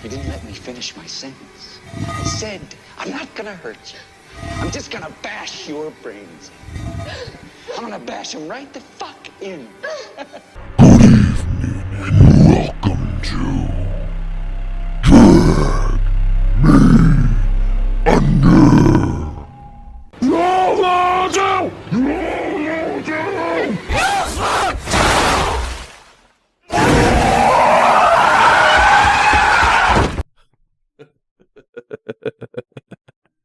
You didn't let me finish my sentence. I said, I'm not gonna hurt you. I'm just gonna bash your brains in. I'm gonna bash them right the fuck in. Welcome to Drag Me Under.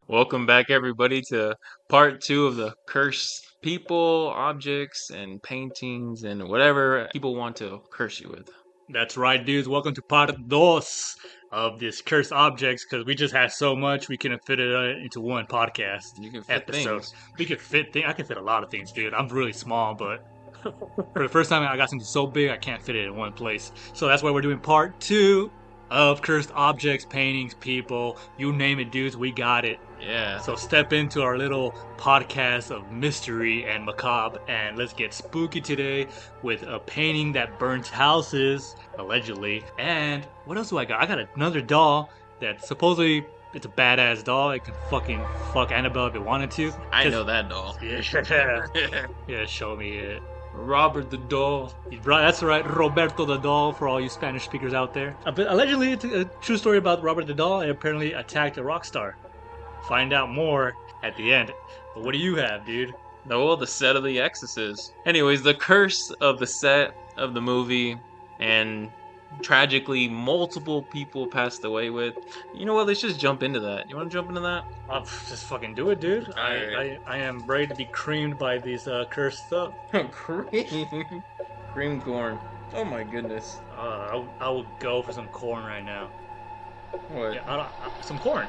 Welcome back, everybody, to part 2 of the cursed people, objects, and paintings, and whatever people want to curse you with. That's right, dudes. Welcome to part dos of this cursed objects, because we just had so much we couldn't fit it into one podcast You can fit episode. things. We could fit things. I can fit a lot of things, dude. I'm really small, but for the first time I got something so big I can't fit it in one place. So that's why we're doing part 2 of cursed objects, paintings, people. You name it, dudes. We got it. Yeah. So step into our little podcast of mystery and macabre, and let's get spooky today with a painting that burns houses, allegedly. And what else do I got? I got another doll that supposedly it's a badass doll. It can fucking fuck Annabelle if it wanted to. I know that doll. Yeah, yeah. Show me it. Robert the doll. That's right, Roberto the doll for all you Spanish speakers out there. But allegedly, it's a true story about Robert the doll. It apparently attacked a rock star. Find out more at the end. But what do you have, dude? No, the set of The Exorcist. Anyways, the curse of the set of the movie, and tragically multiple people passed away with. You know what? Let's just jump into that. You want to jump into that? I'll just fucking do it, dude. I am ready to be creamed by these cursed stuff. Cream corn. Oh my goodness. I will go for some corn right now. What? Yeah, some corn.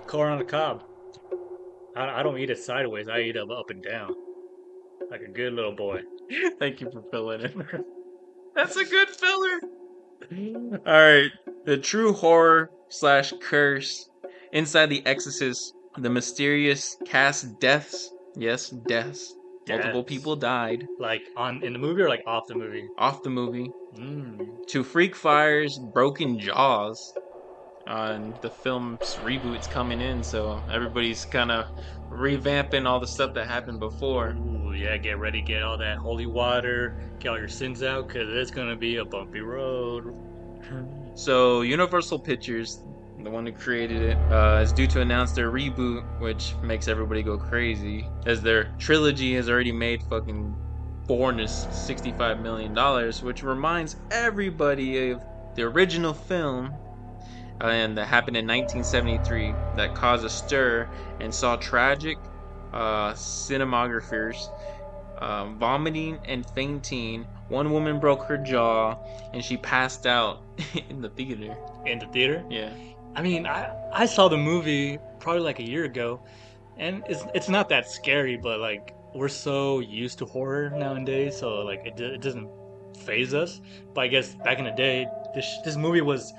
Corn on the cob. I don't eat it sideways. I eat it up and down. Like a good little boy. Thank you for filling in. That's a good filler. Alright. The true horror / curse inside The Exorcist. The mysterious cast deaths. Yes, deaths. Multiple people died. Like in the movie or like off the movie? Off the movie. Mm. To freak fires, broken jaws. And the film's reboot's coming in, so everybody's kind of revamping all the stuff that happened before. Ooh, yeah, get ready, get all that holy water, get all your sins out, because it's going to be a bumpy road. So, Universal Pictures, the one who created it, is due to announce their reboot, which makes everybody go crazy, as their trilogy has already made fucking $465 million, which reminds everybody of the original film. And that happened in 1973 that caused a stir and saw tragic cinematographers vomiting and fainting. One woman broke her jaw and she passed out in the theater. In the theater? Yeah. I mean, I saw the movie probably like a year ago, and it's not that scary, but like we're so used to horror nowadays, so like it doesn't faze us. But I guess back in the day, this movie was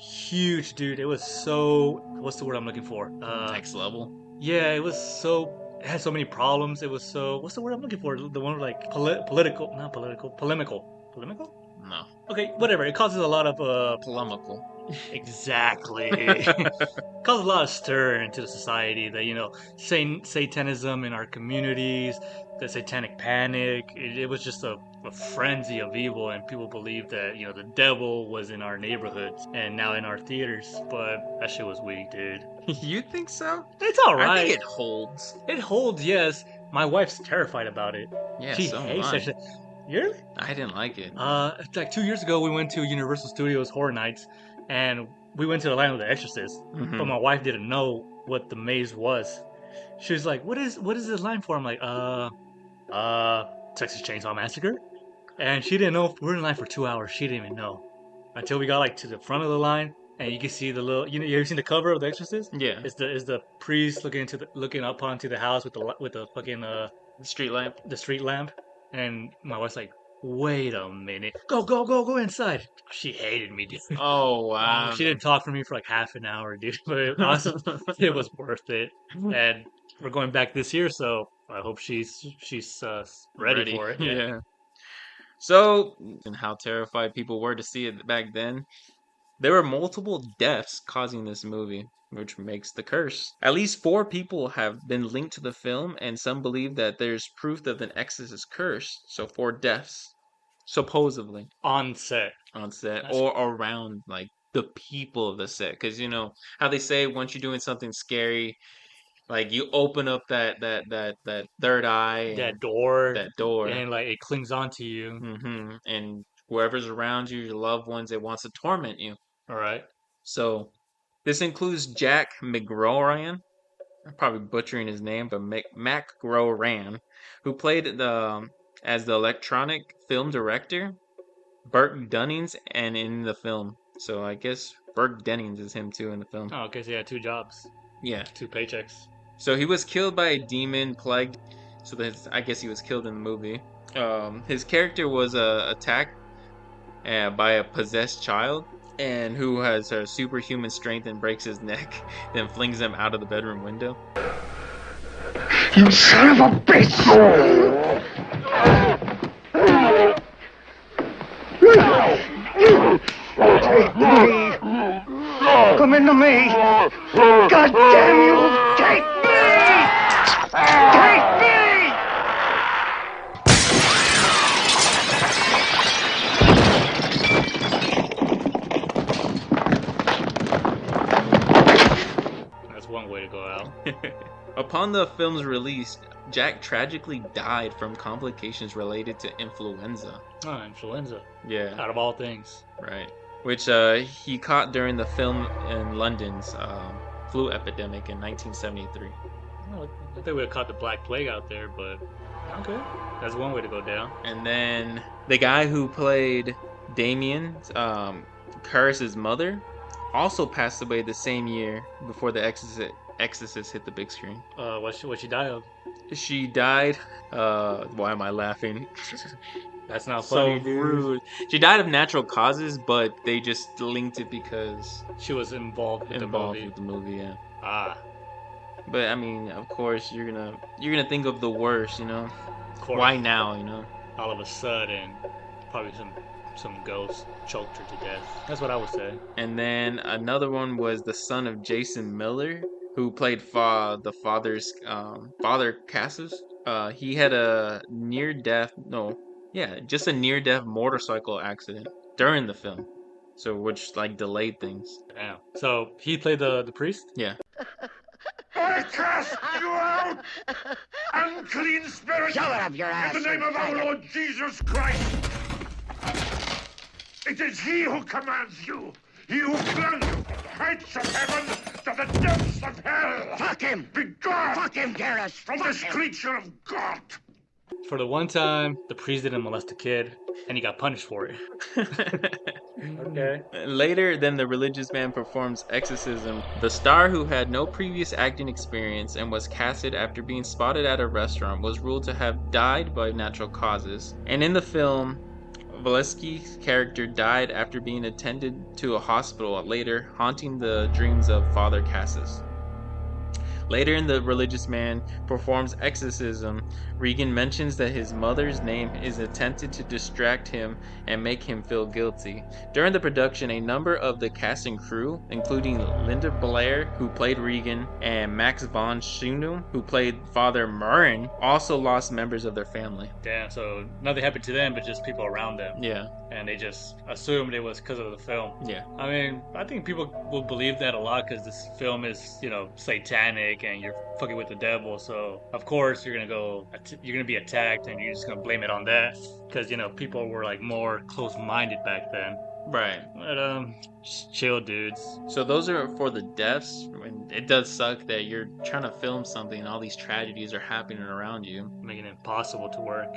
huge, dude. It was so, what's the word I'm looking for? Next level. Yeah, it had so many problems. It was so, what's the word I'm looking for? The one like polemical. No. Okay, whatever. It causes a lot of Polemical. Exactly. Caused a lot of stir into the society. That Satanism in our communities, the satanic panic. It was just a frenzy of evil, and people believed that the devil was in our neighborhoods and now in our theaters. But that shit was weak, dude. You think so? It's all right. I think it holds. It holds, yes. My wife's terrified about it. Yeah, she so hates am I. that shit. Really? I didn't like it. Like 2 years ago, we went to Universal Studios Horror Nights, and we went to the Land of the Exorcist. Mhm. But my wife didn't know what the maze was. She was like, "What is this line for?" I'm like, Texas Chainsaw Massacre," and she didn't know. We were in line for 2 hours. She didn't even know until we got like to the front of the line, and you can see the little. You ever seen the cover of The Exorcist? Yeah. It's the priest looking up onto the house with the fucking The street lamp. the street lamp, and my wife's like, "Wait a minute, go inside." She hated me, dude. Oh wow. She didn't talk for me for like half an hour, dude. But honestly, it was worth it. And we're going back this year, so I hope she's ready for it. Yeah. So, and how terrified people were to see it back then. There were multiple deaths causing this movie, which makes the curse. At least 4 people have been linked to the film, and some believe that there's proof that an exorcist curse. So 4 deaths, supposedly, On set. on set That's- or around like the people of the set. Because you know how they say once you're doing something scary, like you open up that third eye, That and door. that door, And like it clings onto you. and whoever's around you, your loved ones, it wants to torment you. All right. So this includes Jack McGroran. I'm probably butchering his name, but Mac Groran, who played as the electronic film director, Burke Dunnings, and in the film. So I guess Burke Dennings is him too in the film. Oh, okay. So yeah, 2 jobs, Yeah. 2 paychecks. So he was killed by a demon plague. So I guess he was killed in the movie. His character was attacked by a possessed child, and who has superhuman strength and breaks his neck, then flings him out of the bedroom window. You son of a bitch! Take me! Come into me! God damn you! Take me! Take me! That's one way to go out. Upon the film's release, Jack tragically died from complications related to influenza. Oh, influenza. Yeah, Out of all things. right. Which he caught during the film in London's flu epidemic in 1973. Oh, I think we would have caught the Black Plague out there, but okay. That's one way to go down. And then the guy who played Damien, Curtis's mother, also passed away the same year before The Exorcist hit the big screen. What she died of? She died. Why am I laughing? That's not So funny, dude. rude. She died of natural causes, but they just linked it because She was involved with the movie. with the movie. Yeah. Ah, But I mean, of course, you're gonna think of the worst, you know. of course. Why now, you know? All of a sudden, probably some ghost choked her to death. That's what I would say. And then another one was the son of Jason Miller, who played the father's father Cassis. He had a just a near-death motorcycle accident during the film, so which like delayed things. Damn. So he played the priest. Yeah. I cast you out! Unclean spirit! Shove it up your ass, In the name you of our faggot. Lord Jesus Christ! It is He who commands you! He who flung you from the heights of heaven to the depths of hell! Fuck him! Be gone Fuck him, Garrus! from Fuck this him. creature of God! For the one time, the priest didn't molest a kid, and he got punished for it. Okay. Later, then the religious man performs exorcism. The star, who had no previous acting experience and was casted after being spotted at a restaurant, was ruled to have died by natural causes. And in the film, Valesky's character died after being attended to a hospital, later haunting the dreams of Father Cassis. Later in The Religious Man performs exorcism, Regan mentions that his mother's name is attempted to distract him and make him feel guilty. During the production, a number of the cast and crew, including Linda Blair, who played Regan, and Max von Sydow, who played Father Murrin, also lost members of their family. Damn. So nothing happened to them, but just people around them, Yeah, and they just assumed it was because of the film. yeah. I mean, I think people will believe that a lot because this film is, satanic and you're fucking with the devil. So of course you're gonna be attacked, and you're just gonna blame it on that because people were like more close-minded back then. Right. But just chill, dudes. So those are for the deaths. And it does suck that you're trying to film something and all these tragedies are happening around you. Making it impossible to work.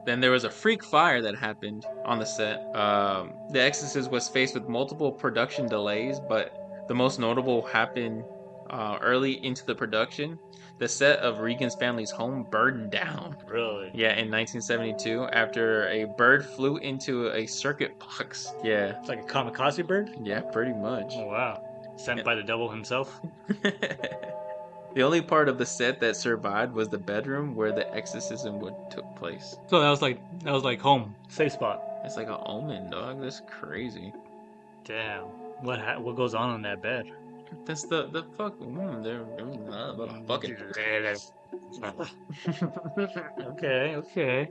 Then there was a freak fire that happened on the set. The Exorcist was faced with multiple production delays, but the most notable happened early into the production. The set of Regan's family's home burned down. Really? Yeah, in 1972, after a bird flew into a circuit box. Yeah, It's like a kamikaze bird? yeah, pretty much. Oh, wow. Sent by the devil himself? The only part of the set that survived was the bedroom where the exorcism took place. So that was like home. Safe spot. It's like an omen, dog. That's crazy. Damn. What goes on in that bed? That's the fuck. They're fucking. Okay.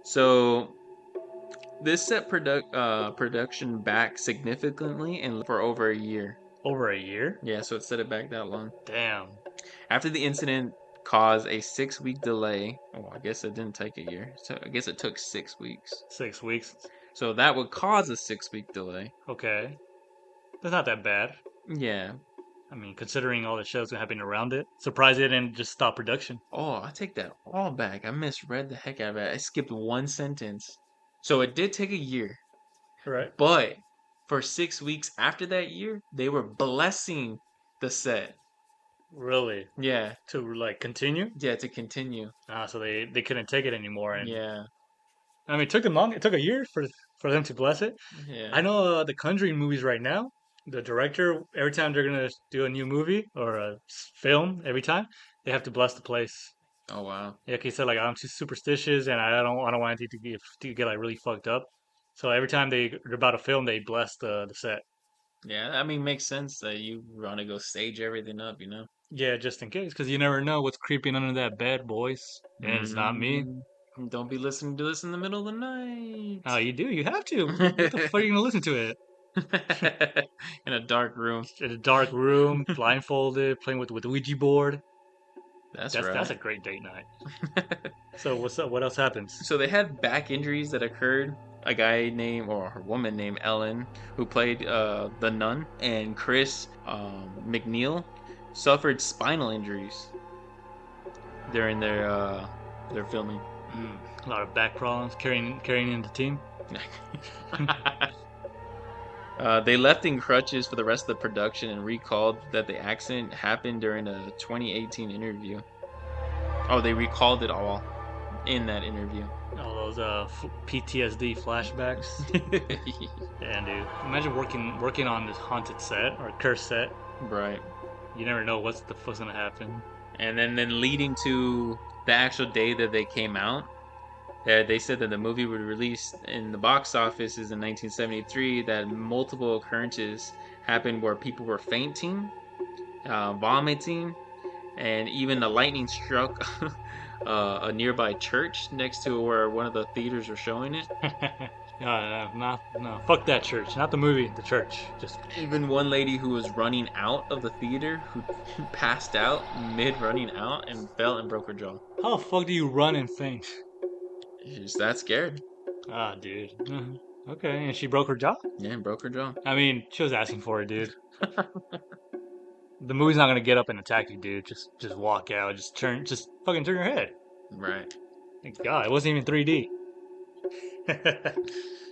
So this set production back significantly and for over a year. Over a year? Yeah, so it set it back that long. Damn. After the incident caused a 6-week delay. Oh, I guess it didn't take a year. So I guess it took 6 weeks. 6 weeks. So that would cause a 6-week delay. Okay. That's not that bad. Yeah. I mean, considering all the shows that happened around it. Surprised it didn't just stop production. Oh, I take that all back. I misread the heck out of it. I skipped one sentence. So it did take a year. Right. But for 6 weeks after that year, they were blessing the set. Really? Yeah. To like continue? Yeah, to continue. So they couldn't take it anymore. And Yeah. I mean, it took them long. It took a year for them to bless it. Yeah. I know the Conjuring movies right now. The director, every time they're gonna do a new movie or a film, every time they have to bless the place. Oh wow. Yeah, 'cause he said like I'm too superstitious and I don't want anything to get like really fucked up. So every time they're about to film, they bless the set. Yeah, I mean, makes sense that you want to go stage everything up, you know? Yeah, just in case, because you never know what's creeping under that bed, boys. And it's not me. Don't be listening to this in the middle of the night. Oh, you do. You have to. What the fuck are you gonna listen to it? In a dark room. In a dark room, blindfolded, playing with the Ouija board. That's right. That's a great date night. So what's up? What else happens? So they had back injuries that occurred. A guy named, or a woman named Ellen, who played the nun, and Chris McNeil suffered spinal injuries during their filming. A lot of back problems carrying in the team. They left in crutches for the rest of the production and recalled that the accident happened during a 2018 interview. Oh, they recalled it all in that interview. All those PTSD flashbacks. Yeah, dude. Imagine working on this haunted set or cursed set. Right. You never know what's gonna happen. And then leading to the actual day that they came out, they said that the movie would release in the box offices in 1973, that multiple occurrences happened where people were fainting, vomiting, and even the lightning struck a nearby church next to where one of the theaters were showing it. No, fuck that church. Not the movie, the church. Just even one lady who was running out of the theater who passed out mid running out and fell and broke her jaw. How the fuck do you run and faint? She's that scared. Ah, dude. Okay, and she broke her jaw? Yeah, broke her jaw. I mean, she was asking for it, dude. The movie's not gonna get up and attack you, dude. Just walk out. Just fucking turn your head. Right. Thank God, it wasn't even 3D.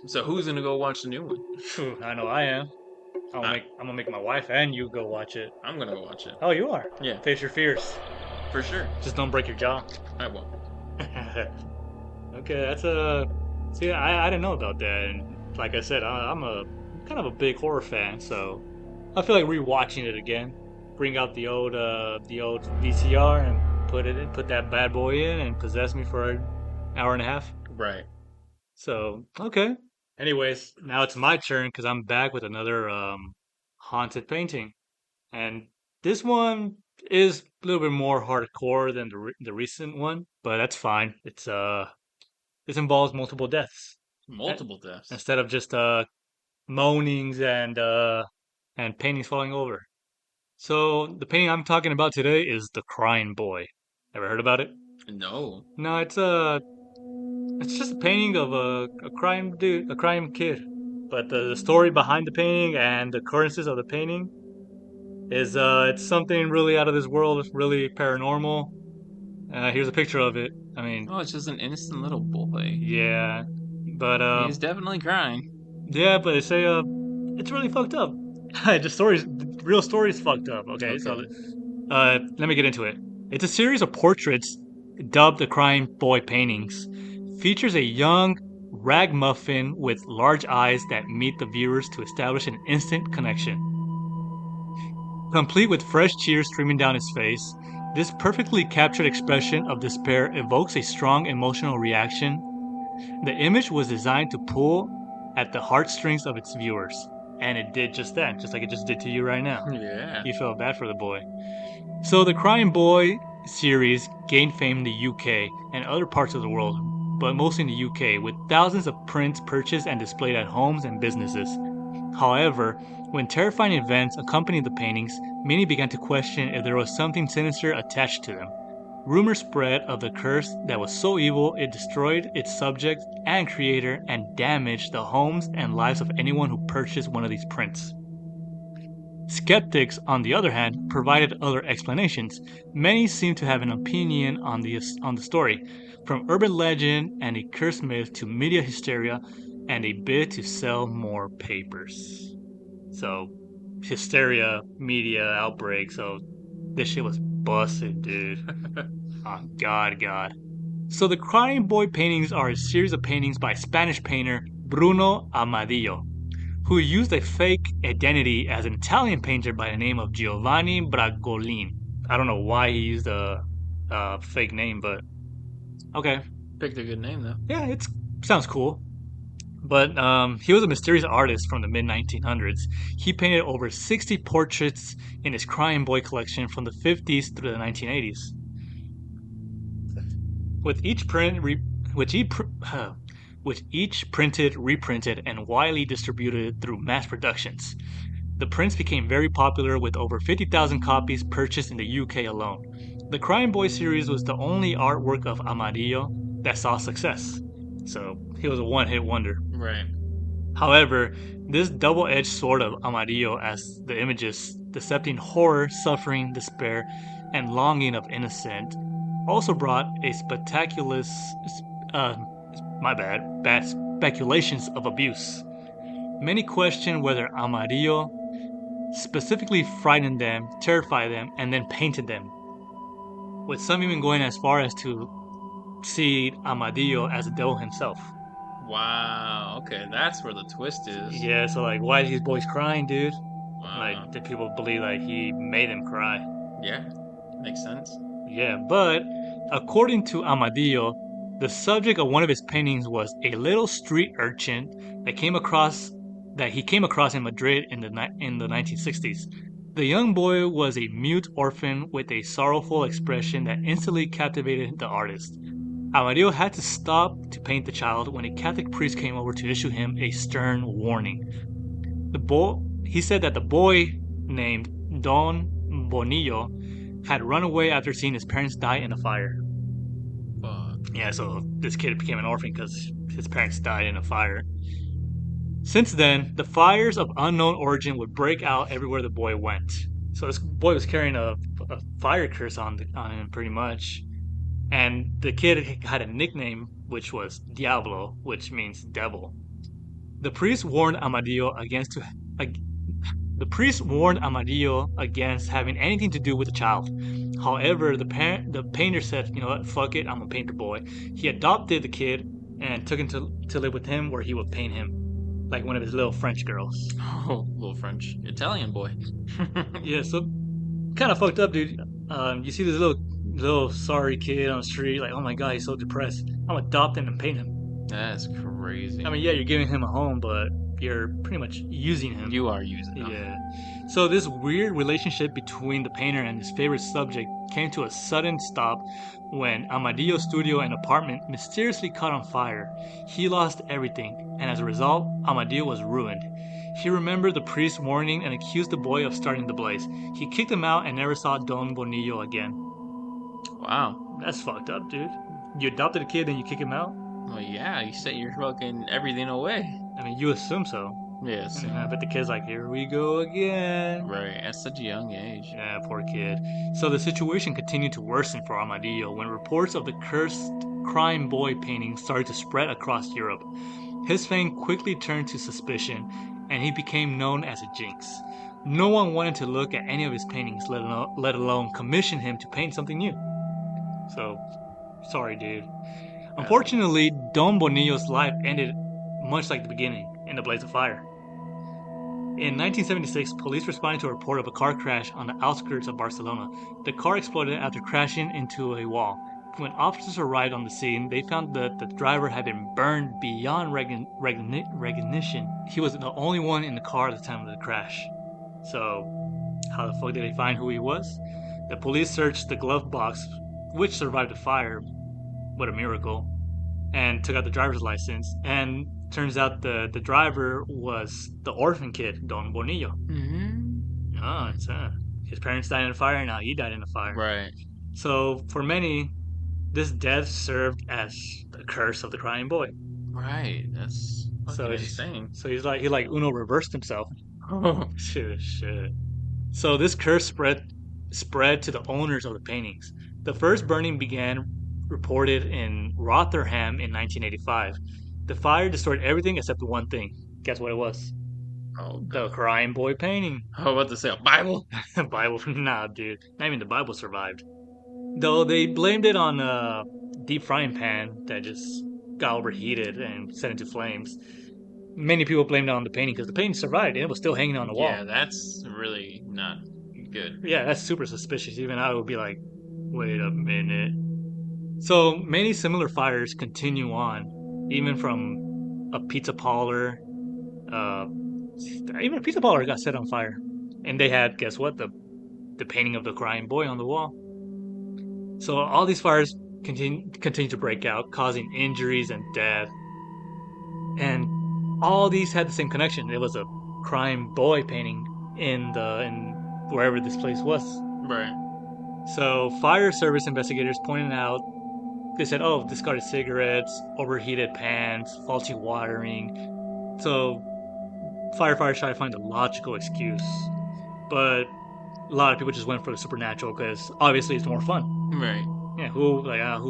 So who's gonna go watch the new one? I know I am. I'm gonna make my wife and you go watch it. I'm gonna go watch it. Oh, you are? Yeah. Face your fears. For sure. Just don't break your jaw. I won't. Okay, that's a. See, I didn't know about that, and like I said, I'm a kind of a big horror fan, so I feel like rewatching it again. Bring out the old VCR and put that bad boy in, and possess me for an hour and a half. Right. So okay. Anyways, now it's my turn because I'm back with another haunted painting, and this one is a little bit more hardcore than the recent one, but that's fine. This involves multiple deaths. Multiple deaths. Instead of just moanings and paintings falling over. So the painting I'm talking about today is The Crying Boy. Ever heard about it? No. No, it's just a painting of a crying dude, a crying kid. But the story behind the painting and the occurrences of the painting is it's something really out of this world. It's really paranormal. Here's a picture of it. I mean, oh, it's just an innocent little boy. Yeah, but he's definitely crying. Yeah, but they say it's really fucked up. The real story's fucked up. Okay, so let me get into it. It's a series of portraits dubbed the Crying Boy paintings. Features a young ragamuffin with large eyes that meet the viewers to establish an instant connection. Complete with fresh tears streaming down his face, this perfectly captured expression of despair evokes a strong emotional reaction. The image was designed to pull at the heartstrings of its viewers. and it did just that, just like it just did to you right now. Yeah. You felt bad for the boy. So the Crying Boy series gained fame in the UK and other parts of the world, but mostly in the UK, with thousands of prints purchased and displayed at homes and businesses. However, when terrifying events accompanied the paintings, many began to question if there was something sinister attached to them. Rumors spread of the curse that was so evil it destroyed its subject and creator and damaged the homes and lives of anyone who purchased one of these prints. Skeptics, on the other hand, provided other explanations. Many seem to have an opinion on the story, from urban legend and a curse myth to media hysteria and a bid to sell more papers. So, hysteria, media outbreak, so this shit was busted, dude. Oh, God. So the Crying Boy paintings are a series of paintings by Spanish painter Bruno Amadillo, who used a fake identity as an Italian painter by the name of Giovanni Bragolin. I don't know why he used a fake name, but okay. Picked a good name, though. Yeah, it sounds cool. But he was a mysterious artist from the mid-1900s. He painted over 60 portraits in his Crying Boy collection from the 50s through the 1980s. With each printed, reprinted, and widely distributed through mass productions. The prints became very popular with over 50,000 copies purchased in the UK alone. The Crying Boy series was the only artwork of Amadillo that saw success. So he was a one-hit wonder. Right. However, this double-edged sword of Amadillo as the images depicting horror, suffering, despair, and longing of innocent also brought a bad speculations of abuse. Many question whether Amadillo specifically frightened them, terrified them, and then painted them, with some even going as far as to see Amadillo as the devil himself. Wow. Okay, that's where the twist is. Yeah, so like, why are these boys crying, dude? Wow. Like, did people believe like he made them cry? Yeah, makes sense. Yeah, but according to Amadillo, the subject of one of his paintings was a little street urchin that he came across in Madrid in the 1960s. The young boy was a mute orphan with a sorrowful expression that instantly captivated the artist. Amadillo had to stop to paint the child when a Catholic priest came over to issue him a stern warning. He said that the boy, named Don Bonillo, had run away after seeing his parents die in a fire. Fuck. Yeah, so this kid became an orphan because his parents died in a fire. Since then, the fires of unknown origin would break out everywhere the boy went. So this boy was carrying a fire curse on him, pretty much. And the kid had a nickname, which was Diablo, which means devil. The priest warned Amadillo against having anything to do with the child. However, the painter said, "You know what? Fuck it, I'm gonna paint the boy." He adopted the kid and took him to live with him, where he would paint him like one of his little French girls. Oh, little French Italian boy. Yeah, so kind of fucked up, dude. You see this little sorry kid on the street, like, oh my god, he's so depressed. I'm adopting him and paint him. That's crazy. I mean, yeah, you're giving him a home, but you're pretty much using him. You are using him. Yeah. So this weird relationship between the painter and his favorite subject came to a sudden stop when Amadillo's studio and apartment mysteriously caught on fire. He lost everything, and as a result, Amadillo was ruined. He remembered the priest's warning and accused the boy of starting the blaze. He kicked him out and never saw Don Bonillo again. Wow. That's fucked up, dude. You adopted a kid and you kick him out? Well, yeah, you set your fucking everything away. I mean, you assume so. Yes. But the kid's like, here we go again. Right, at such a young age. Yeah, poor kid. So the situation continued to worsen for Amadillo when reports of the cursed Crying Boy painting started to spread across Europe. His fame quickly turned to suspicion, and he became known as a jinx. No one wanted to look at any of his paintings, let alone commission him to paint something new. So, sorry, dude. Unfortunately, Don Bonillo's life ended much like the beginning, in a blaze of fire. In 1976, police responded to a report of a car crash on the outskirts of Barcelona. The car exploded after crashing into a wall. when officers arrived on the scene, they found that the driver had been burned beyond recognition. He was the only one in the car at the time of the crash. So, how the fuck did they find who he was? The police searched the glove box, which survived the fire. What a miracle. And took out the driver's license. And turns out the driver was the orphan kid, Don Bonillo. Mm-hmm. Oh, it's his parents died in a fire, now he died in a fire. Right. So, for many, this death served as the curse of the crying boy. Right. That's fucking insane. So he like Uno reversed himself. Oh. Shit. So this curse spread to the owners of the paintings. The first burning began reported in Rotherham in 1985. The fire destroyed everything except one thing. Guess what it was? Oh, The crying boy painting. How about to say a Bible? Bible? Nah, dude. Not even the Bible survived. Though they blamed it on a deep frying pan that just got overheated and set into flames. Many people blamed it on the painting because the painting survived and it was still hanging on the wall. Yeah, that's really not good. Yeah, that's super suspicious. Even I would be like, wait a minute. So many similar fires continue on, even from a pizza parlor. Even a pizza parlor got set on fire, and they had, guess what, the painting of the crying boy on the wall. So all these fires continue to break out, causing injuries and death. And all these had the same connection. It was a crying boy painting in wherever this place was. Right. So fire service investigators pointed out, they said, oh, discarded cigarettes, overheated pans, faulty wiring. So firefighters tried to find a logical excuse. But a lot of people just went for the supernatural because obviously it's more fun. Right. Yeah, who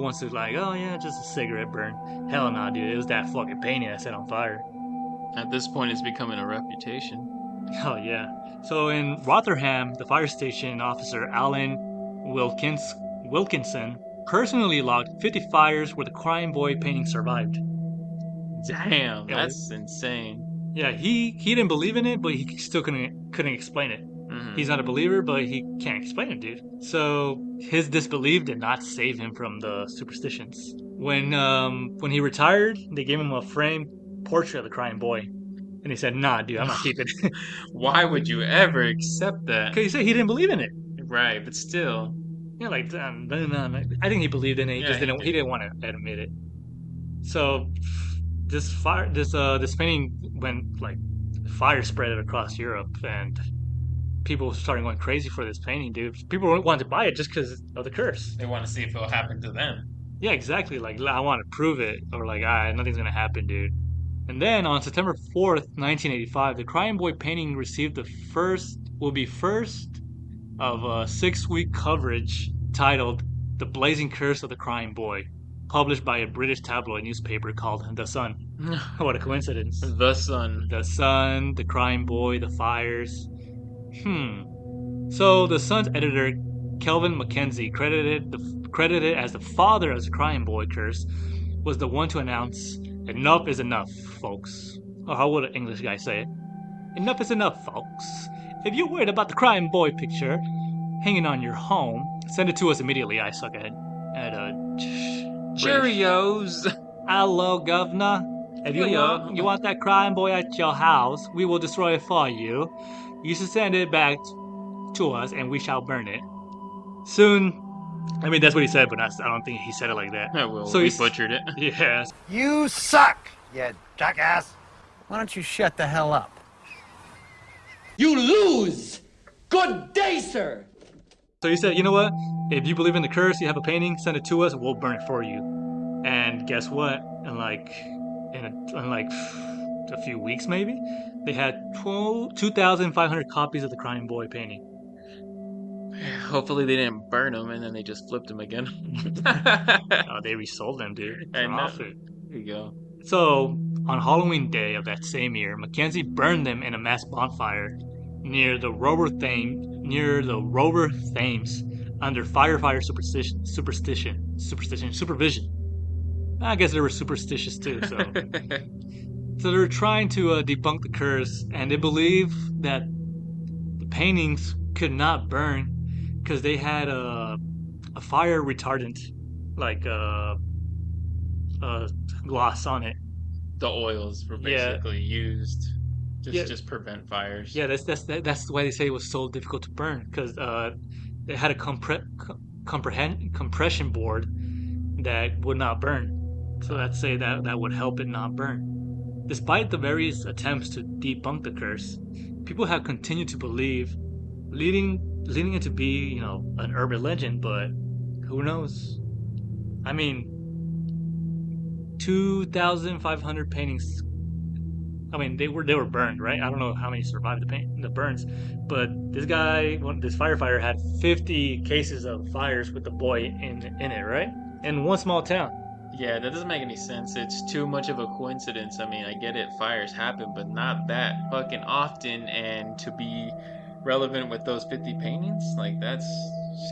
wants to oh yeah, just a cigarette burn? Hell no, dude. It was that fucking painting that set on fire. At this point, it's becoming a reputation. Oh yeah. So in Rotherham, the fire station officer Alan Wilkinson personally logged 50 fires where the crying boy painting survived. Damn, Yeah. that's insane. Yeah, he didn't believe in it, but he still couldn't explain it. Mhm. He's not a believer, but he can't explain it, dude. So his disbelief did not save him from the superstitions. When he retired, they gave him a framed portrait of the crying boy, and he said, "Nah, dude, I'm not keeping it." Why would you ever accept that? Because he said he didn't believe in it. Right, but still. Yeah, like no. I think he believed in it. He Yeah, just he didn't want to admit it. So this painting went like fire spread it across Europe, and people started going crazy for this painting, dude. People wanted to buy it just because of the curse. They want to see if it'll happen to them. Yeah, exactly. Like, I want to prove it, or like, nothing's gonna happen, dude. And then on September 4th, 1985, the Crying Boy painting received the first of a 6-week coverage titled "The Blazing Curse of the Crying Boy," published by a British tabloid newspaper called The Sun. What a coincidence! The Sun. The Sun, the Crying Boy, the fires. So the Sun's editor, Kelvin Mackenzie, credited as the father of the Crying Boy curse, was the one to announce, "Enough is enough, folks." Or how would an English guy say it? "Enough is enough, folks. If you're worried about the Crying Boy picture hanging on your home, send it to us immediately." I suck at Cheerios. Hello, governor. If you want that Crying Boy at your house, we will destroy it for you. You should send it back to us, and we shall burn it. Soon. I mean, that's what he said, but I don't think he said it like that. Well, So we he's- butchered it. Yeah. You suck, you jackass. Why don't you shut the hell up? You lose! Good day, sir! So he said, you know what? If you believe in the curse, you have a painting, send it to us, we'll burn it for you. And guess what? In a few weeks, maybe, they had 2,500 copies of the Crying Boy painting. Hopefully they didn't burn them and then they just flipped them again. They resold them, dude. I For know. profit. There you go. So, on Halloween Day of that same year, Mackenzie burned them in a mass bonfire near the Rover Thames under firefighter supervision. I guess they were superstitious too, so. So they were trying to debunk the curse, and they believe that the paintings could not burn because they had a fire retardant like gloss on it. The oils were Yeah. basically used Yeah. just prevent fires. Yeah, that's why they say it was so difficult to burn because they had a compression board that would not burn. So let's say that would help it not burn. Despite the various attempts to debunk the curse, people have continued to believe, leading it to be, an urban legend, but who knows? I mean, 2,500 paintings. I mean, they were burned, right? I don't know how many survived the burns, but this firefighter, had 50 cases of fires with the boy in it, right? In one small town. Yeah, that doesn't make any sense. It's too much of a coincidence. I mean, I get it, fires happen, but not that fucking often. And to be relevant with those 50 paintings, like that's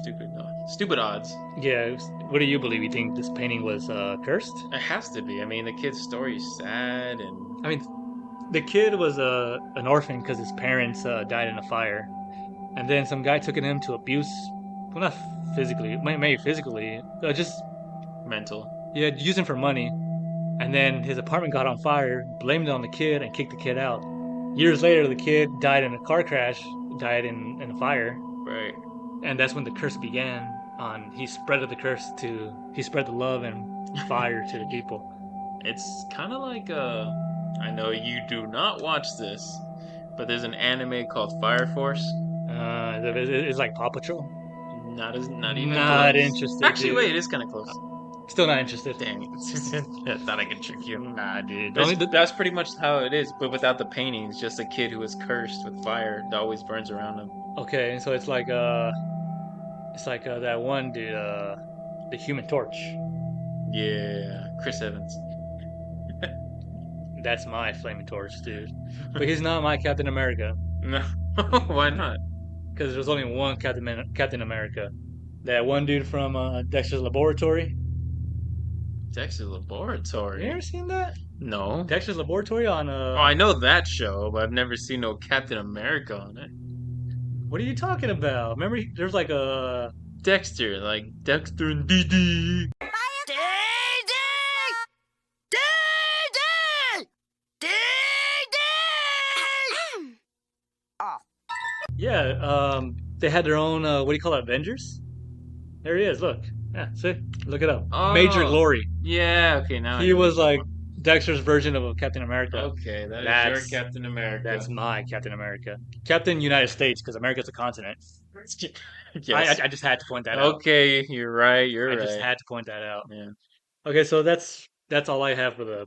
stupid. No, stupid odds. Yeah. What do you believe? You think this painting was cursed? It has to be. I mean, the kid's story is sad, and I mean, the kid was an orphan because his parents died in a fire, and then some guy took him to abuse. Well, not physically, maybe physically, just mental. yeah, use him for money. And then his apartment got on fire, blamed it on the kid, and kicked the kid out. Years later, the kid died in a car crash, died in a fire, Right. and that's when the curse began. He spread the love and fire to the people. It's kind of like I know you do not watch this, but there's an anime called Fire Force. It's like Paw Patrol. Not even Not close. interested. Actually, dude. wait, it is kind of close. Still not interested. Dang it! I thought I could trick you. Nah, dude. That's pretty much how it is, but without the paintings. Just a kid who is cursed with fire that always burns around him. Okay, so it's like that one dude, the Human Torch. Yeah, Chris Evans. That's my Flaming Torch, dude. But he's not my Captain America No, why not? because there's only one Captain America. That one dude from Dexter's Laboratory. Dexter's Laboratory. You ever seen that? No. Dexter's Laboratory on Oh, I know that show, but I've never seen no Captain America on it. What are you talking about? Remember, there's like a Dexter, like Dexter and DD. yeah. They had their own what do you call it? Avengers. There he is. Look. Yeah. See. Look it up. Major Oh. Glory. Yeah, okay, now I He know was what you're like Dexter's version of Captain America. talking about. Okay, that is That's- your Captain America. That's my Captain America. Captain United States, because America's a continent. yes. I just had to point that out. Okay, you're right. You're I right. just had to point that out. Yeah. Okay, so that's all I have for the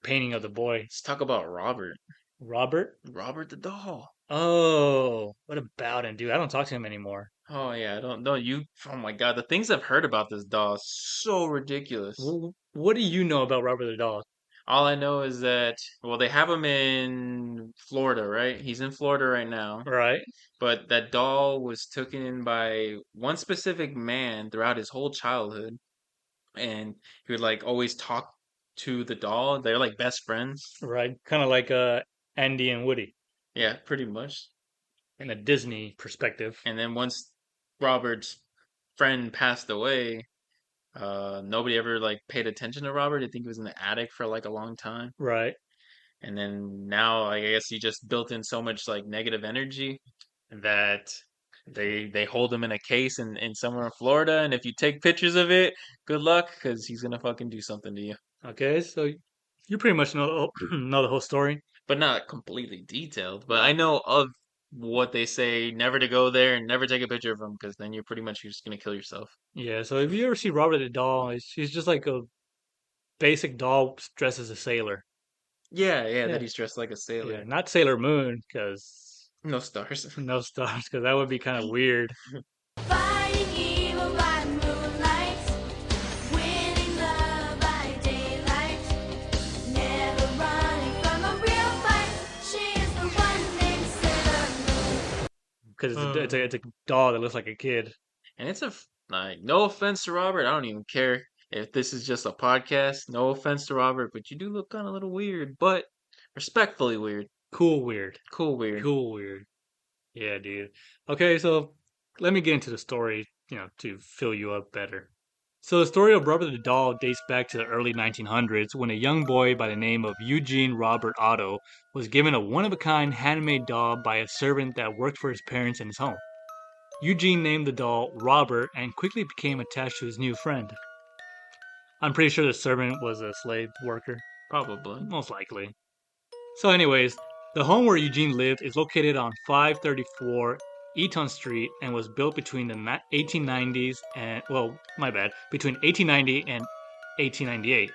painting of the boy. Let's talk about Robert. Robert? Robert the doll. Oh, what about him, dude? I don't talk to him anymore. Oh yeah, I don't know you. Oh my God, the things I've heard about this doll is so ridiculous. What do you know about Robert the dog? All I know is that they have him in Florida, right? He's in Florida right now. Right? But that doll was taken in by one specific man throughout his whole childhood, and he would like always talk to the doll. They're like best friends. Right? Kind of like Andy and Woody Yeah, pretty much. in a Disney perspective. And then once Robert's friend passed away, nobody ever like paid attention to Robert. I think he was in the attic for like a long time. Right? And then now I guess he just built in so much like negative energy that they hold him in a case in somewhere in Florida, and if you take pictures of it, good luck because he's gonna fucking do something to you. Okay, so you pretty much know know the whole story. But not completely detailed. But I know of what they say, never to go there and never take a picture of him because then you're just gonna kill yourself. Yeah, so if you ever see Robert the doll, he's just like a basic doll dressed as a sailor. Yeah, Yeah. that he's dressed like a sailor. Yeah, not Sailor Moon, because No stars. no stars, because that would be kind of weird. Fighting evil by moonlight, winning love by daylight, never running from a real fight. She is the one named Sailor Moon. Because it's a doll that looks like a kid. And it's like no offense to Robert, I don't even care if this is just a podcast. No offense to Robert, but you do look kind of a little weird, but respectfully weird. Cool weird. Cool weird. Cool weird. Yeah, dude. Okay, so let me get into the story, to fill you up better. So the story of Robert the Doll dates back to the early 1900s when a young boy by the name of Eugene Robert Otto was given a one-of-a-kind handmade doll by a servant that worked for his parents in his home. Eugene named the doll Robert and quickly became attached to his new friend. I'm pretty sure the servant was a slave worker. Probably. Most likely. So anyways, the home where Eugene lived is located on 534 Eaton Street and was built between the 1890s and, between 1890 and 1898.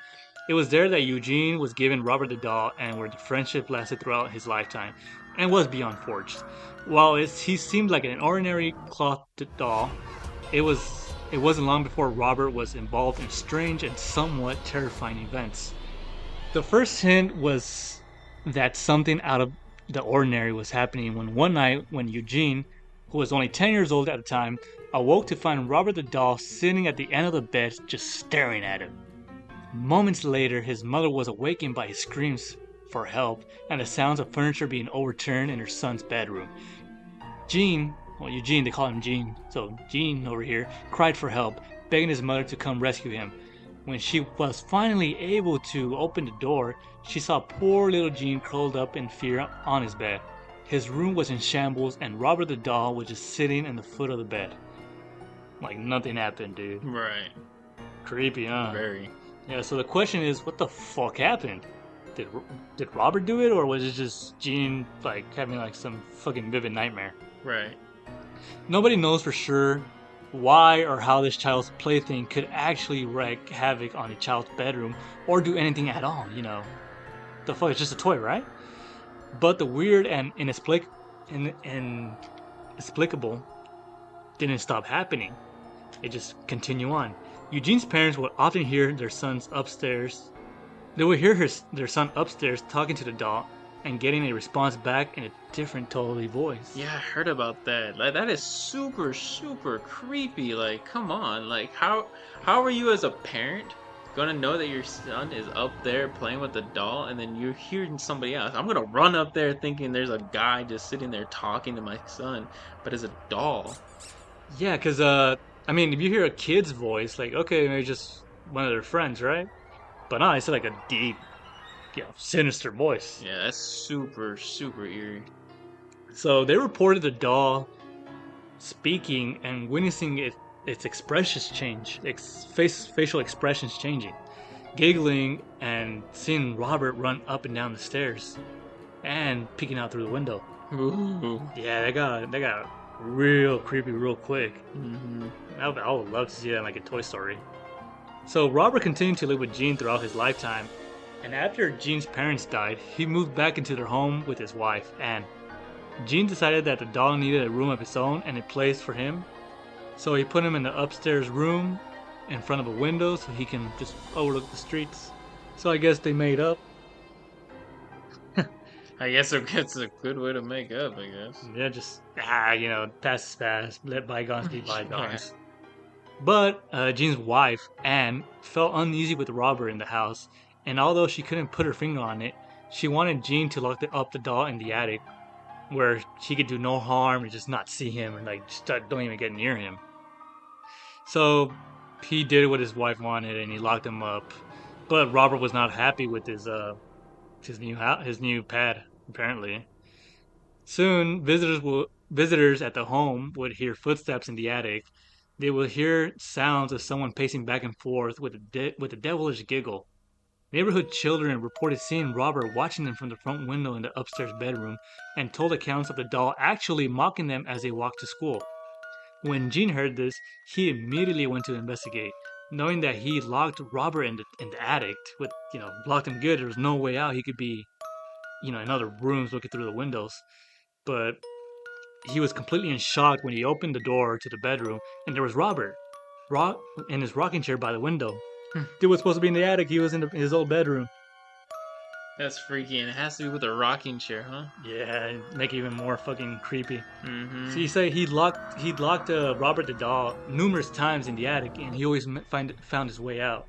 It was there that Eugene was given Robert the Doll and where the friendship lasted throughout his lifetime and was beyond forged. While he seemed like an ordinary cloth doll, it wasn't long before Robert was involved in strange and somewhat terrifying events. The first hint was that something out of the ordinary was happening when one night when Eugene, who was only 10 years old at the time, awoke to find Robert the Doll sitting at the end of the bed just staring at him. Moments later, his mother was awakened by his screams for help and the sounds of furniture being overturned in her son's bedroom. Eugene, they call him Gene, so Gene over here cried for help, begging his mother to come rescue him. When she was finally able to open the door, she saw poor little Gene curled up in fear on his bed. His room was in shambles and Robert the Doll was just sitting in the foot of the bed. Like nothing happened, dude. Right. Creepy, huh? Very. Yeah, so the question is, what the fuck happened? Did Robert do it, or was it just Gene like having like some fucking vivid nightmare? Right. Nobody knows for sure why or how this child's plaything could actually wreak havoc on a child's bedroom or do anything at all, you know. The fuck, it's just a toy, right? But the weird and inexplicable didn't stop happening. It just continued on. Eugene's parents would often hear their sons upstairs. They would hear their son upstairs talking to the doll and getting a response back in a different totally voice. Yeah, I heard about that. Like, that is super, super creepy. Like, come on. Like, how are you as a parent gonna know that your son is up there playing with the doll and then you're hearing somebody else? I'm gonna run up there thinking there's a guy just sitting there talking to my son, but it's a doll. Yeah, because, I mean, if you hear a kid's voice, like, okay, maybe just one of their friends, right? But no, it's like a deep, sinister voice. Yeah, that's super, super eerie. So they reported the doll speaking and witnessing its expressions change, facial expressions changing, giggling, and seeing Robert run up and down the stairs, and peeking out through the window. Ooh. Yeah, they got real creepy real quick. Mm-hmm. I would love to see that in like a Toy Story. So Robert continued to live with Gene throughout his lifetime, and after Gene's parents died, he moved back into their home with his wife, Anne. Gene decided that the doll needed a room of its own and a place for him, so he put him in the upstairs room in front of a window so he can just overlook the streets. So I guess they made up. I guess it's a good way to make up, I guess. Yeah, just, past is past, let bygones be bygones. But Gene's wife, Anne, felt uneasy with Robert in the house, and although she couldn't put her finger on it, she wanted Gene to lock up the doll in the attic, where she could do no harm and just not see him and don't even get near him. So he did what his wife wanted and he locked him up. But Robert was not happy with his new pad, apparently. Soon, visitors at the home would hear footsteps in the attic. They would hear sounds of someone pacing back and forth with a devilish giggle. Neighborhood children reported seeing Robert watching them from the front window in the upstairs bedroom and told accounts of the doll actually mocking them as they walked to school. When Gene heard this, he immediately went to investigate, knowing that he locked Robert in the attic, locked him good. There was no way out. He could be, in other rooms looking through the windows. But he was completely in shock when he opened the door to the bedroom and there was Robert in his rocking chair by the window. Dude was supposed to be in the attic. He was in his old bedroom. That's freaky, and it has to be with a rocking chair, huh? Yeah, make it even more fucking creepy. Mm-hmm. So you say he'd locked Robert the doll numerous times in the attic, and he always found his way out.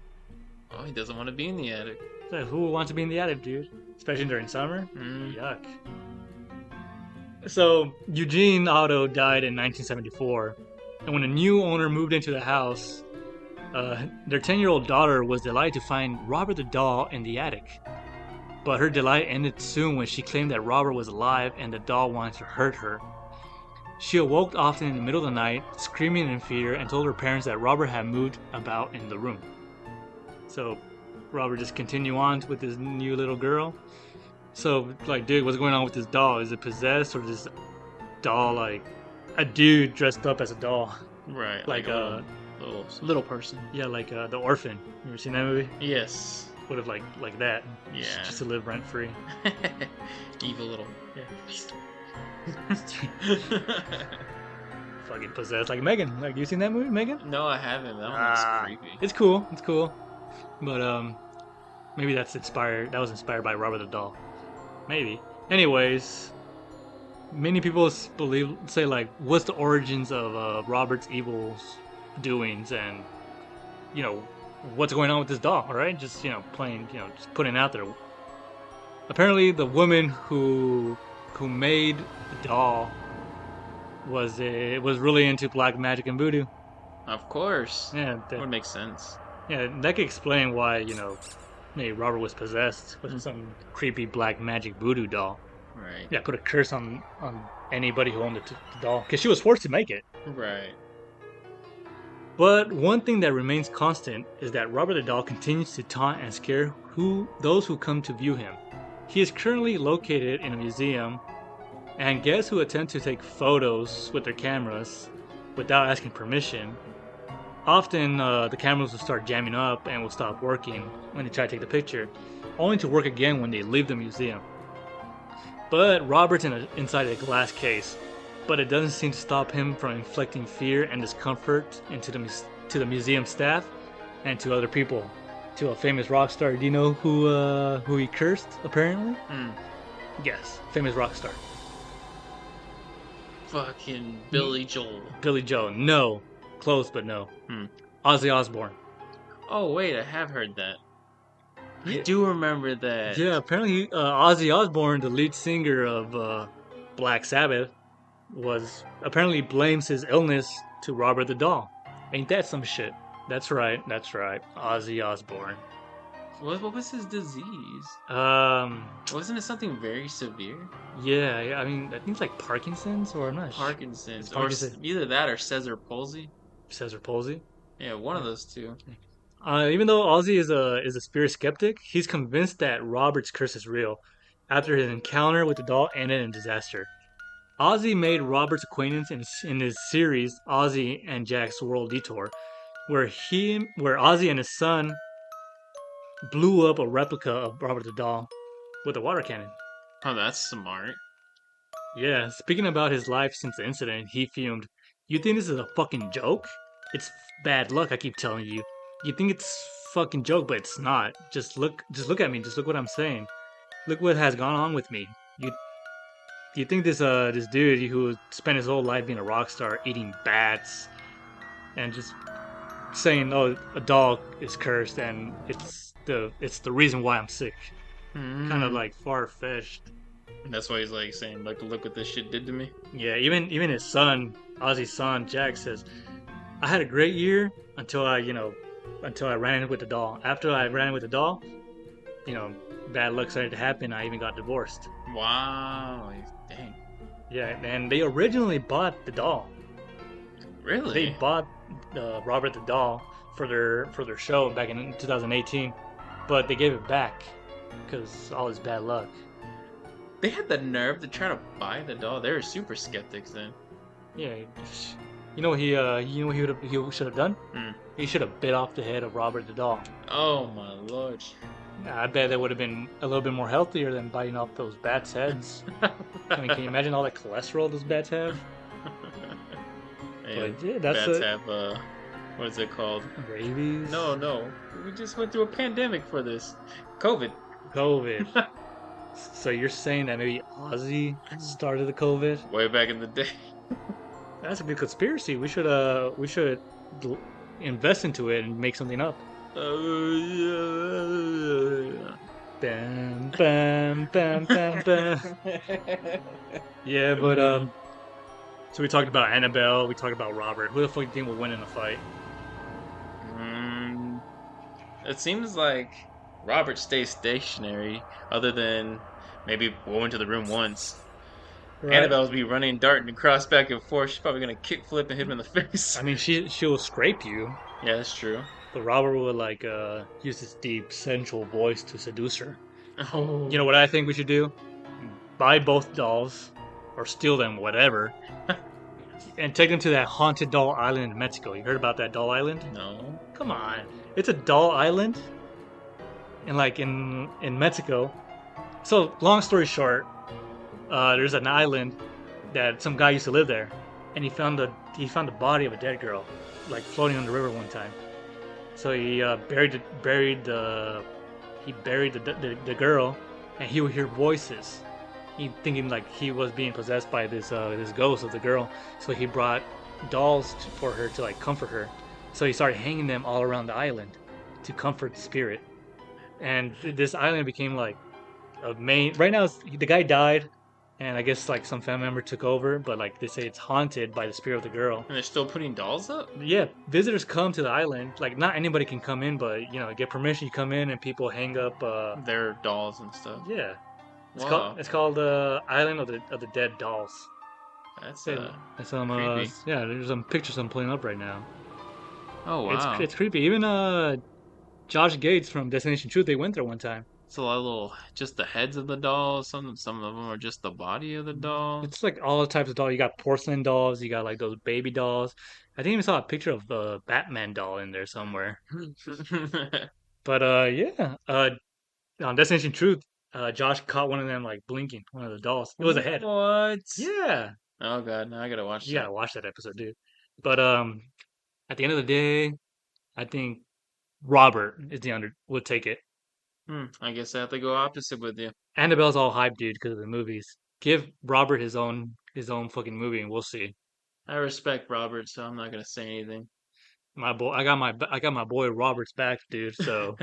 Oh, he doesn't want to be in the attic. So who wants to be in the attic, dude? Especially during summer? Mm. Yuck. So Eugene Otto died in 1974, and when a new owner moved into the house, Their 10-year-old daughter was delighted to find Robert the doll in the attic. But her delight ended soon when she claimed that Robert was alive and the doll wanted to hurt her. She awoke often in the middle of the night, screaming in fear, and told her parents that Robert had moved about in the room. So, Robert just continued on with this new little girl. So, like, dude, what's going on with this doll? Is it possessed, or this doll, like, a dude dressed up as a doll? Right. Like, a little person. Yeah, like The Orphan. You ever seen that movie? Yes. Would have like that. Yeah. Just to live rent free. Evil little. Yeah. Fucking possessed, like Megan. Like, you seen that movie, Megan? No, I haven't. That one looks creepy. It's cool. It's cool. But maybe that's inspired. That was inspired by Robert the Doll. Maybe. Anyways, many people say like, what's the origins of Robert's evil doings, and you know, what's going on with this doll? All right, just plain, just putting it out there. Apparently, the woman who made the doll was really into black magic and voodoo. Of course. Yeah, that would make sense. Yeah, that could explain why maybe Robert was possessed with some creepy black magic voodoo doll. Right. Yeah, put a curse on anybody who owned the doll, because she was forced to make it. Right. But one thing that remains constant is that Robert the doll continues to taunt and scare those who come to view him. He is currently located in a museum, and guests who attempt to take photos with their cameras without asking permission, often the cameras will start jamming up and will stop working when they try to take the picture, only to work again when they leave the museum. But Robert's inside a glass case, but it doesn't seem to stop him from inflicting fear and discomfort to the museum staff and to other people. To a famous rock star. Do you know who he cursed, apparently? Yes, famous rock star. Fucking Billy Joel. Billy Joel. No. Close, but no. Ozzy Osbourne. Oh, wait, I have heard that. I do remember that. Yeah, apparently Ozzy Osbourne, the lead singer of Black Sabbath, apparently blames his illness to Robert the Doll. Ain't that some shit? That's right. Ozzy Osbourne. What was his disease? Wasn't it something very severe? Yeah, I mean, I think it's like Parkinson's, or I'm not sure. Parkinson's. Or either that or Cesar palsy. Cesar palsy? Yeah, one of those two. Even though Ozzy is a spirit skeptic, he's convinced that Robert's curse is real, after his encounter with the doll ended in disaster. Ozzy made Robert's acquaintance in his series Ozzy and Jack's World Detour, where Ozzy and his son blew up a replica of Robert the Doll with a water cannon. Oh, that's smart. Yeah, speaking about his life since the incident, he fumed, "You think this is a fucking joke? It's bad luck, I keep telling you. You think it's fucking joke, but it's not. Just look at me, just look what I'm saying. Look what has gone on with me. You think this dude who spent his whole life being a rock star, eating bats, and just saying, oh, a doll is cursed and it's the reason why I'm sick." Kind of like far-fetched. That's why he's like saying, like, look what this shit did to me. Yeah, even his son, Ozzy's son, Jack, says, "I had a great year until I ran in with the doll. After I ran in with the doll, bad luck started to happen. I even got divorced." Wow, dang. Yeah, and they originally bought the doll. Really? They bought Robert the doll for their show back in 2018, but they gave it back because all his bad luck. They had the nerve to try to buy the doll. They were super skeptics then. Yeah, he should have done. He should have bit off the head of Robert the doll. Oh my lord! I bet that would have been a little bit more healthier than biting off those bats' heads. I mean, can you imagine all that cholesterol those bats have? Hey, But, yeah, that's bats a- have what is it called? Rabies. No. We just went through a pandemic for this. COVID. So you're saying that maybe Ozzy started the COVID? Way back in the day. That's a good conspiracy. We should invest into it and make something up. Bam, bam, bam, bam, bam. Yeah, but so we talked about Annabelle. We talked about Robert. Who the fuck do you think will win in a fight? It seems like Robert stays stationary, other than maybe go into the room once. Right. Annabelle's be running, darting across back and forth. She's probably gonna kick, flip, and hit him in the face. I mean, she'll scrape you, Yeah, that's true. but Robert would like use his deep, sensual voice to seduce her. Oh, You know what I think we should do? Buy both dolls, or steal them, whatever, and take them to that haunted doll island in Mexico. You heard about that doll island? no. Come on, it's a doll island, and like in Mexico. So long story short, there's an island that some guy used to live there, and he found the body of a dead girl, like floating on the river one time. So he buried the girl, and he would hear voices. He thinking like he was being possessed by this ghost of the girl. So he brought dolls for her to like comfort her. So he started hanging them all around the island to comfort the spirit. And this island became like a main. Right now, the guy died, and I guess like some family member took over. But like they say, it's haunted by the spirit of the girl. And they're still putting dolls up? Yeah, visitors come to the island. Like not anybody can come in, but get permission. You come in, and people hang up. Their dolls and stuff. Yeah, Wow. it's called Island of the Dead Dolls. That's And some creepy. yeah, there's some pictures I'm pulling up right now. oh wow. It's creepy. Even Josh Gates from Destination Truth, they went there one time. It's a lot of little, just the heads of the dolls. Some of them are just the body of the doll. It's like all types of dolls. You got porcelain dolls. You got like those baby dolls. I think I even saw a picture of the Batman doll in there somewhere. But yeah, on Destination Truth, Josh caught one of them like blinking, one of the dolls. It was a head. What? Yeah, Oh god, now I gotta watch you that. gotta watch that episode, dude. But at the end of the day, I think Robert is would take it. I guess I have to go opposite with you. Annabelle's all hyped, dude, because of the movies. Give Robert his own fucking movie, and we'll see. I respect Robert, so I'm not gonna say anything. My boy, I got my boy Robert's back, dude. So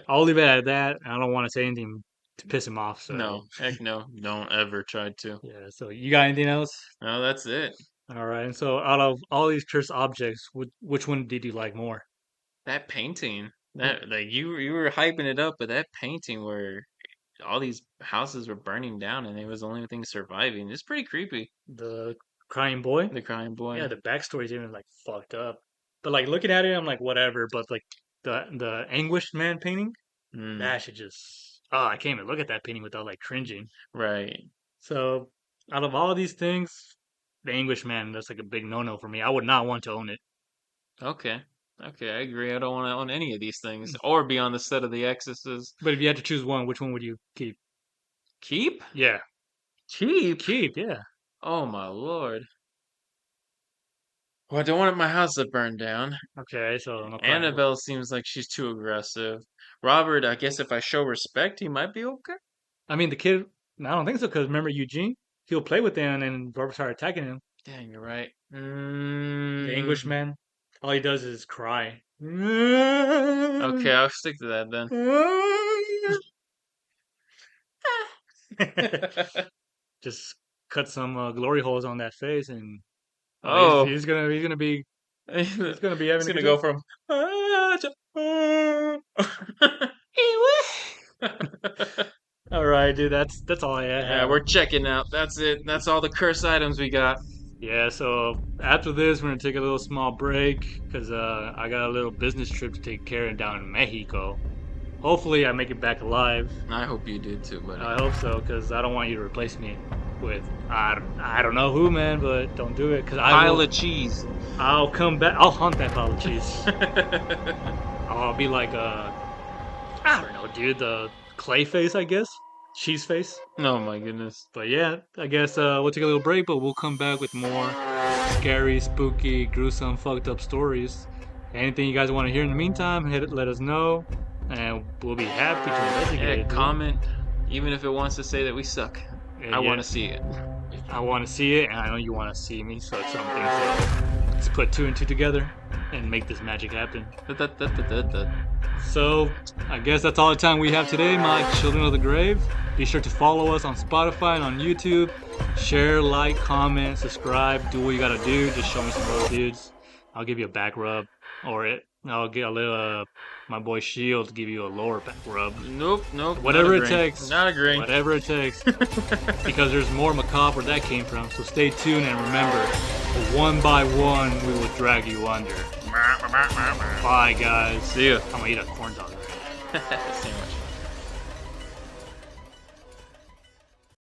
I'll leave it at that. I don't want to say anything to piss him off. So No, heck no. Don't ever try to. yeah. So you got anything else? No, that's it. All right. And so out of all these cursed objects, which one did you like more? That painting. That like you were hyping it up, but that painting where all these houses were burning down and it was the only thing surviving. It's pretty creepy. The crying boy? The crying boy. Yeah, the backstory's even like fucked up. But like looking at it, I'm like whatever. But like the anguished man painting, Mm, that should just I can't even look at that painting without like cringing. right. So out of all these things, the anguished man, that's like a big no-no for me. I would not want to own it. Okay. Okay, I agree. I don't want to own any of these things or be on the set of The Exorcist. But if you had to choose one, which one would you keep? Keep? Yeah, keep. Yeah. Oh my lord. Well, I don't want my house to burn down. Okay, so no crying. Annabelle seems like she's too aggressive. Robert, I guess if I show respect, he might be okay. I mean, the kid. I don't think so because remember Eugene? He'll play with them, and then Robert started attacking him. Dang, you're right. The English man. All he does is cry. Okay, I'll stick to that then. Just cut some glory holes on that face, and Oh. he's gonna be It's gonna be having gonna a go good from. All right, dude. That's all I have. Yeah, we're checking out. That's it. That's all the curse items we got. Yeah, so after this, we're gonna take a little small break because I got a little business trip to take care of down in Mexico. Hopefully, I make it back alive. I hope you did too, buddy. I hope so because I don't want you to replace me with I don't know who, man, but don't do it because Pile of cheese. I'll come back. I'll hunt that pile of cheese. I'll be like I don't know, dude, the clay face, I guess, cheese face. Oh my goodness. But yeah, I guess we'll take a little break, but we'll come back with more scary, spooky, gruesome, fucked up stories. Anything you guys want to hear in the meantime, let us know, and we'll be happy to investigate Yeah, it. dude. comment, even if it wants to say that we suck. Yeah, I yeah. want to see it. I want to see it, and I know you want to see me, so it's something. So let's put two and two together and make this magic happen. Da-da-da-da-da-da. So, I guess that's all the time we have today, my children of the grave. Be sure to follow us on Spotify and on YouTube. Share, like, comment, subscribe, do what you gotta do. Just show me some real dudes. I'll give you a back rub or I'll get a little, my boy Shield to give you a lower back rub. Nope. Whatever not it agreeing. takes. Not agreeing. Whatever it takes. Because there's more macabre where that came from. So stay tuned and remember, one by one, we will drag you under. Bye, guys. See ya. I'm gonna eat a corn dog. Sandwich.